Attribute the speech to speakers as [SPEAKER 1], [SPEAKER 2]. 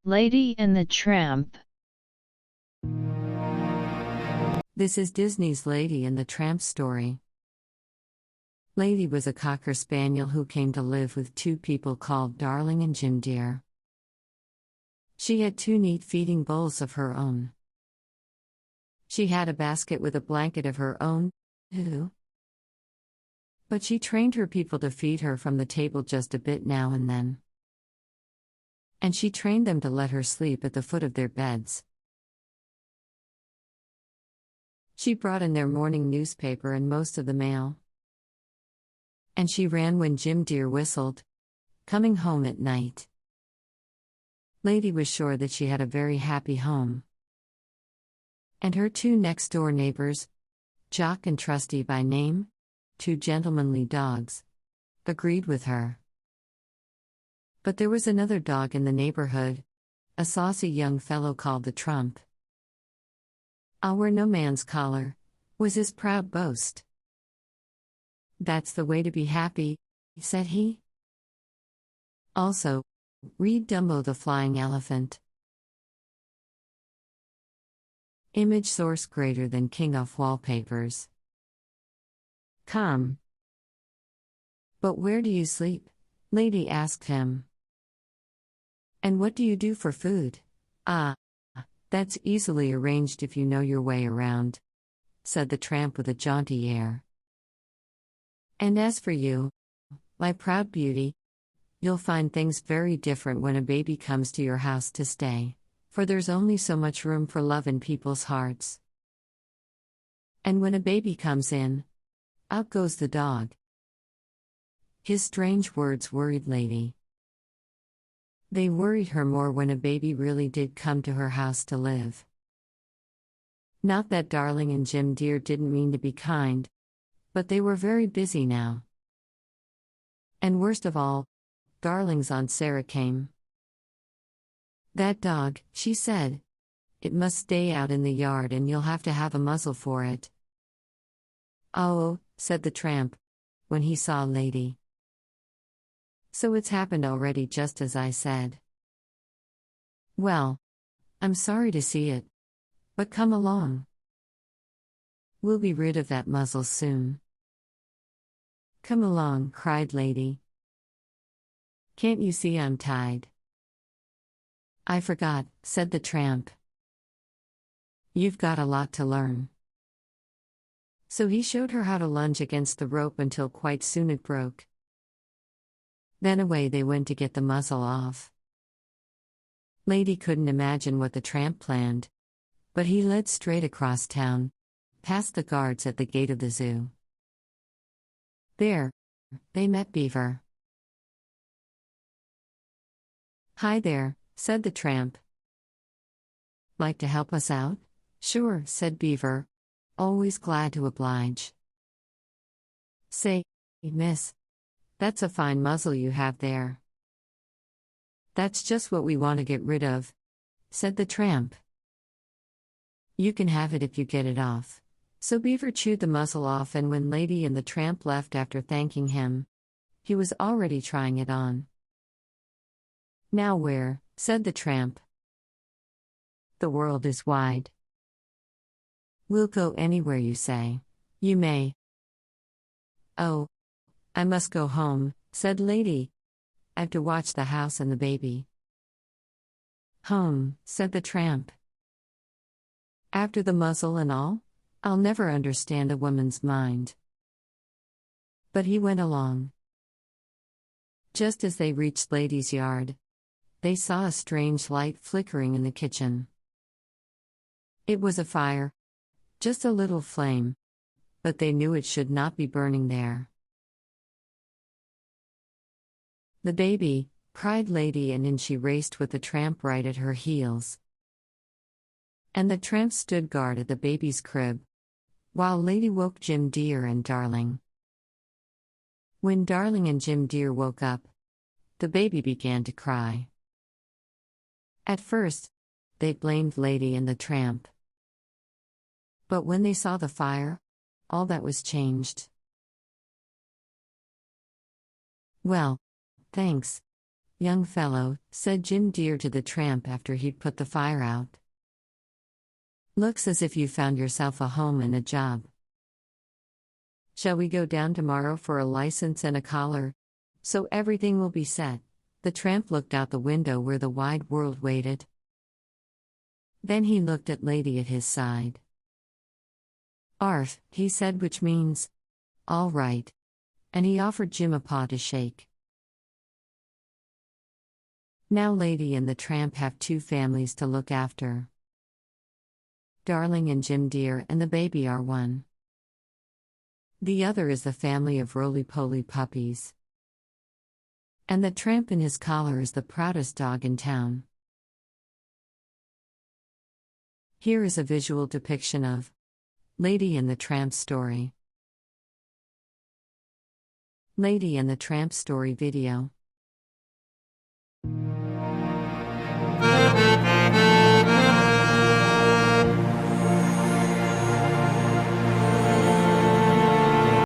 [SPEAKER 1] Lady and the Tramp.
[SPEAKER 2] This is Disney's Lady and the Tramp story. Lady was a Cocker Spaniel who came to live with two people called Darling and JinJin. She had two neat feeding bowls of her own. She had a basket with a blanket of her own, too. But she trained her people to feed her from the table just a bit now and then. And she trained them to let her sleep at the foot of their beds. She brought in their morning newspaper and most of the mail. And she ran when Jim Deer whistled, coming home at night. Lady was sure that she had a very happy home. And her two next-door neighbors, Jock and Trusty by name, two gentlemanly dogs, agreed with her. But there was another dog in the neighborhood, a saucy young fellow called the Tramp. "I'll wear no man's collar," was his proud boast. "That's the way to be happy," said he. Also, read Dumbo the Flying Elephant. Image source greater than King of Wallpapers. "Come." "But where do you sleep?" Lady asked him. "And what do you do for food?" "Ah, that's easily arranged if you know your way around," said the Tramp with a jaunty air. "And as for you, my proud beauty, you'll find things very different when a baby comes to your house to stay, for there's only so much room for love in people's hearts. And when a baby comes in, out goes the dog." His strange words worried Lady. They worried her more when a baby really did come to her house to live. Not that Darling and Jim Deer didn't mean to be kind, but they were very busy now. And worst of all, Darling's Aunt Sarah came. "That dog," she said, "it must stay out in the yard and you'll have to have a muzzle for it." "Oh," said the Tramp, when he saw Lady. "So it's happened already just as I said. Well, I'm sorry to see it, but come along. We'll be rid of that muzzle soon." "Come along," cried Lady. "Can't you see I'm tied?" "I forgot," said the Tramp. "You've got a lot to learn." So he showed her how to lunge against the rope until quite soon it broke. Then away they went to get the muzzle off. Lady couldn't imagine what the Tramp planned, but he led straight across town, past the guards at the gate of the zoo. There, they met Beaver. "Hi there," said the Tramp. "Like to help us out?" "Sure," said Beaver, always glad to oblige. "Say, miss, that's a fine muzzle you have there." "That's just what we want to get rid of," said the Tramp. "You can have it if you get it off." So Beaver chewed the muzzle off, and when Lady and the Tramp left after thanking him, he was already trying it on. "Now where?" said the Tramp. "The world is wide. We'll go anywhere you say. You may." "Oh, I must go home," said Lady. "I've to watch the house and the baby." "Home," said the Tramp. "After the muzzle and all? I'll never understand a woman's mind." But he went along. Just as they reached Lady's yard, they saw a strange light flickering in the kitchen. It was a fire, just a little flame, but they knew it should not be burning there. "The baby," cried Lady, and in she raced with the Tramp right at her heels. And the Tramp stood guard at the baby's crib, while Lady woke Jim Deer and Darling. When Darling and Jim Deer woke up, the baby began to cry. At first, they blamed Lady and the Tramp. But when they saw the fire, all that was changed. "Well, thanks," Young fellow, said Jim Dear to the tramp after he'd put the fire out. Looks as if you found yourself a home and a job. Shall we go down tomorrow for a license and a collar? So everything will be set. The tramp looked out the window where the wide world waited. Then he looked at Lady at his side. "Arf," he said, which means, "all right." And he offered Jim a paw to shake. Now Lady and the tramp have two families to look after. Darling and Jim Dear and the baby are one. The other is the family of roly-poly puppies. And the tramp in his collar is the proudest dog in town. Here is a visual depiction of Lady and the Tramp story. Lady and the Tramp story video.